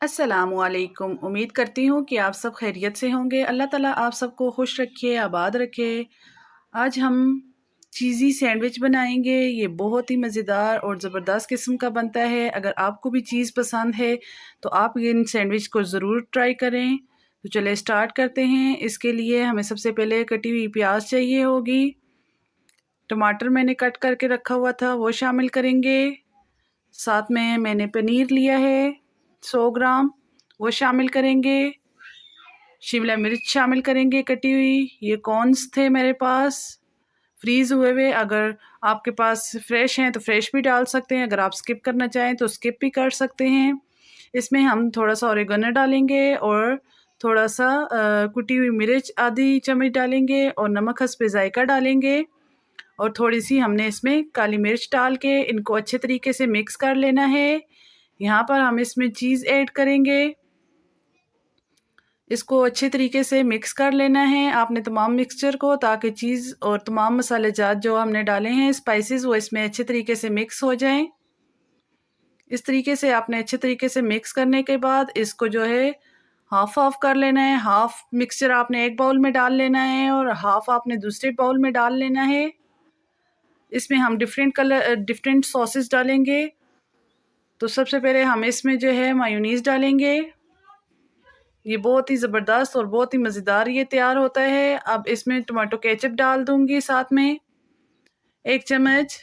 अस्सलामुअलैकुम। उम्मीद करती हूँ कि आप सब खैरियत से होंगे। अल्लाह ताला आप सबको खुश रखे, आबाद रखे। आज हम चीज़ी सैंडविच बनाएंगे। ये बहुत ही मज़ेदार और ज़बरदस्त किस्म का बनता है। अगर आपको भी चीज़ पसंद है तो आप इन सैंडविच को ज़रूर ट्राई करें। तो चले स्टार्ट करते हैं। इसके लिए हमें सबसे पहले कटी हुई प्याज चाहिए होगी। टमाटर मैंने कट करके रखा हुआ था, वो शामिल करेंगे। साथ में मैंने पनीर लिया है 100 ग्राम, वो शामिल करेंगे। शिमला मिर्च शामिल करेंगे कटी हुई। ये कॉर्न्स थे मेरे पास फ्रीज़ हुए हुए। अगर आपके पास फ्रेश हैं तो फ्रेश भी डाल सकते हैं, अगर आप स्किप करना चाहें तो स्किप भी कर सकते हैं। इसमें हम थोड़ा सा ऑरिगेनो डालेंगे और थोड़ा सा कुटी हुई मिर्च आधी चम्मच डालेंगे और नमक हस्ब ज़ायका डालेंगे। और थोड़ी सी हमने इसमें काली मिर्च डाल के इनको अच्छे तरीके से मिक्स कर लेना है। यहाँ पर हम इसमें चीज़ ऐड करेंगे। इसको अच्छे तरीके से मिक्स कर लेना है आपने तमाम मिक्सचर को, ताकि चीज़ और तमाम मसाले जात जो हमने डाले हैं स्पाइसेस वो इसमें अच्छे तरीके से मिक्स हो जाएं। इस तरीके से आपने अच्छे तरीके से मिक्स करने के बाद इसको जो है हाफ हाफ कर लेना है। हाफ मिक्सचर आपने एक बाउल में डाल लेना है और हाफ आपने दूसरे बाउल में डाल लेना है। इसमें हम डिफरेंट सॉसेस डालेंगे। तो सबसे पहले हम इसमें जो है मायोनीज़ डालेंगे। ये बहुत ही ज़बरदस्त और बहुत ही मज़ेदार ये तैयार होता है। अब इसमें टमाटो केचप डाल दूंगी साथ में 1 चम्मच।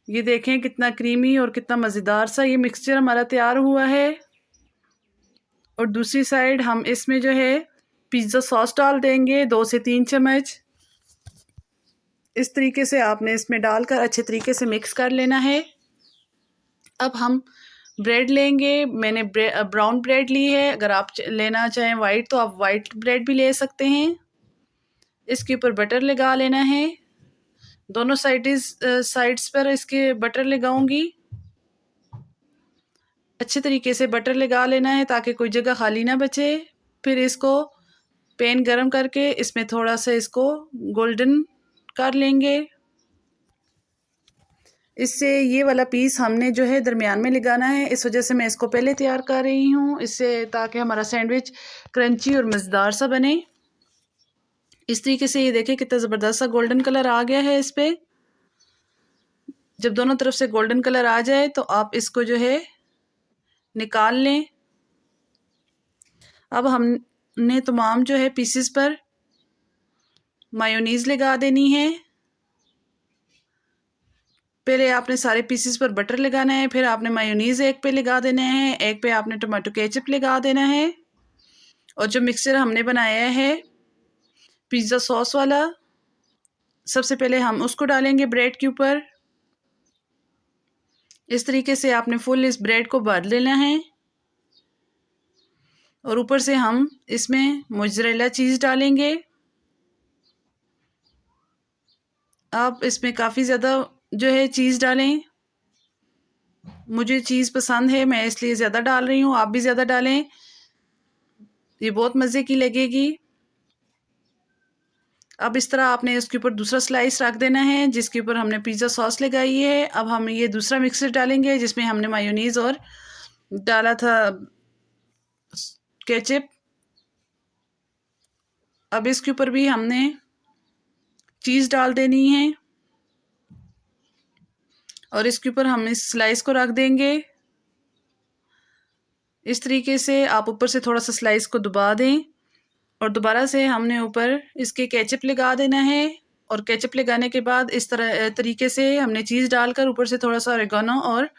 ये देखें कितना क्रीमी और कितना मज़ेदार सा ये मिक्सचर हमारा तैयार हुआ है। और दूसरी साइड हम इसमें जो है पिज़्ज़ा सॉस डाल देंगे 2 से 3 चम्मच। इस तरीके से आपने इसमें डालकर अच्छे तरीके से मिक्स कर लेना है। अब हम ब्रेड लेंगे। मैंने ब्राउन ब्रेड ली है, अगर आप लेना चाहें वाइट तो आप वाइट ब्रेड भी ले सकते हैं। इसके ऊपर बटर लगा लेना है। दोनों साइड्स पर इसके बटर लगाऊंगी। अच्छे तरीके से बटर लगा लेना है ताकि कोई जगह खाली ना बचे। फिर इसको पैन गरम करके इसमें थोड़ा सा इसको गोल्डन कर लेंगे। इससे ये वाला पीस हमने जो है दरमियान में लगाना है, इस वजह से मैं इसको पहले तैयार कर रही हूँ, इससे ताकि हमारा सैंडविच क्रंची और मज़ेदार सा बने। इस तरीके से ये देखें कितना ज़बरदस्त सा गोल्डन कलर आ गया है इस पे। जब दोनों तरफ से गोल्डन कलर आ जाए तो आप इसको जो है निकाल लें। अब हमने तमाम जो है पीसेस पर मायोनीज़ लगा देनी है। पहले आपने सारे पीसेस पर बटर लगाना है, फिर आपने मायोनीज़ एक पे लगा देना है, एक पे आपने टमाटो केचप लगा देना है। और जो मिक्सचर हमने बनाया है पिज़्ज़ा सॉस वाला, सबसे पहले हम उसको डालेंगे ब्रेड के ऊपर। इस तरीके से आपने फुल इस ब्रेड को भर लेना है। और ऊपर से हम इसमें मोज़रेला चीज़ डालेंगे। आप इसमें काफ़ी ज़्यादा जो है चीज़ डालें। मुझे चीज़ पसंद है, मैं इसलिए ज़्यादा डाल रही हूँ, आप भी ज़्यादा डालें, ये बहुत मज़े की लगेगी। अब इस तरह आपने इसके ऊपर दूसरा स्लाइस रख देना है जिसके ऊपर हमने पिज़्ज़ा सॉस लगाई है। अब हम ये दूसरा मिक्सर डालेंगे जिसमें हमने मायोनीज़ और डाला था केचप। अब इसके ऊपर भी हमने चीज़ डाल देनी है और इसके ऊपर हम इस स्लाइस को रख देंगे। इस तरीके से आप ऊपर से थोड़ा सा स्लाइस को दबा दें और दोबारा से हमने ऊपर इसके केचप लगा देना है। और केचप लगाने के बाद इस तरीके से हमने चीज़ डालकर ऊपर से थोड़ा सा ऑरिगेनो और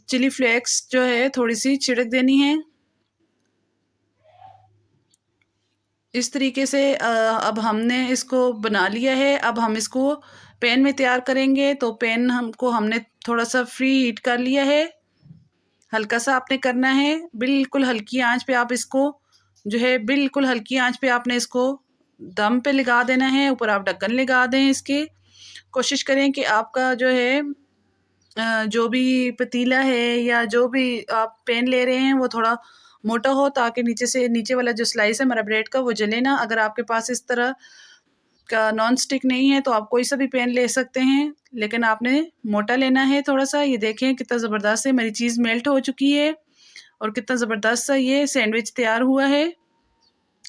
चिली फ्लेक्स जो है थोड़ी सी छिड़क देनी है। इस तरीके से अब हमने इसको बना लिया है। अब हम इसको पैन में तैयार करेंगे। तो पैन हमने थोड़ा सा फ्री हीट कर लिया है। हल्का सा आपने करना है, बिल्कुल हल्की आंच पे आप इसको जो है बिल्कुल हल्की आंच पे आपने इसको दम पे लगा देना है। ऊपर आप ढक्कन लगा दें इसके। कोशिश करें कि आपका जो है जो भी पतीला है या जो भी आप पैन ले रहे हैं वो थोड़ा मोटा हो, ताकि नीचे वाला जो स्लाइस है हमारा ब्रेड का वो जले ना। अगर आपके पास इस तरह का नॉन स्टिक नहीं है तो आप कोई सा भी पैन ले सकते हैं, लेकिन आपने मोटा लेना है थोड़ा सा। ये देखें कितना ज़बरदस्त है, मेरी चीज़ मेल्ट हो चुकी है। और कितना ज़बरदस्त सा ये सैंडविच तैयार हुआ है।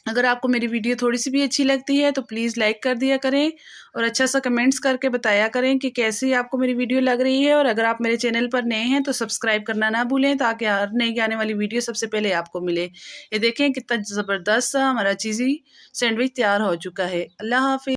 अगर आपको मेरी वीडियो थोड़ी सी भी अच्छी लगती है तो प्लीज़ लाइक कर दिया करें और अच्छा सा कमेंट्स करके बताया करें कि कैसी आपको मेरी वीडियो लग रही है। और अगर आप मेरे चैनल पर नए हैं तो सब्सक्राइब करना ना भूलें ताकि हर नई आने वाली वीडियो सबसे पहले आपको मिले। ये देखें कितना ज़बरदस्त सा हमारा चीज़ी सैंडविच तैयार हो चुका है। अल्लाह हाफ़िज़।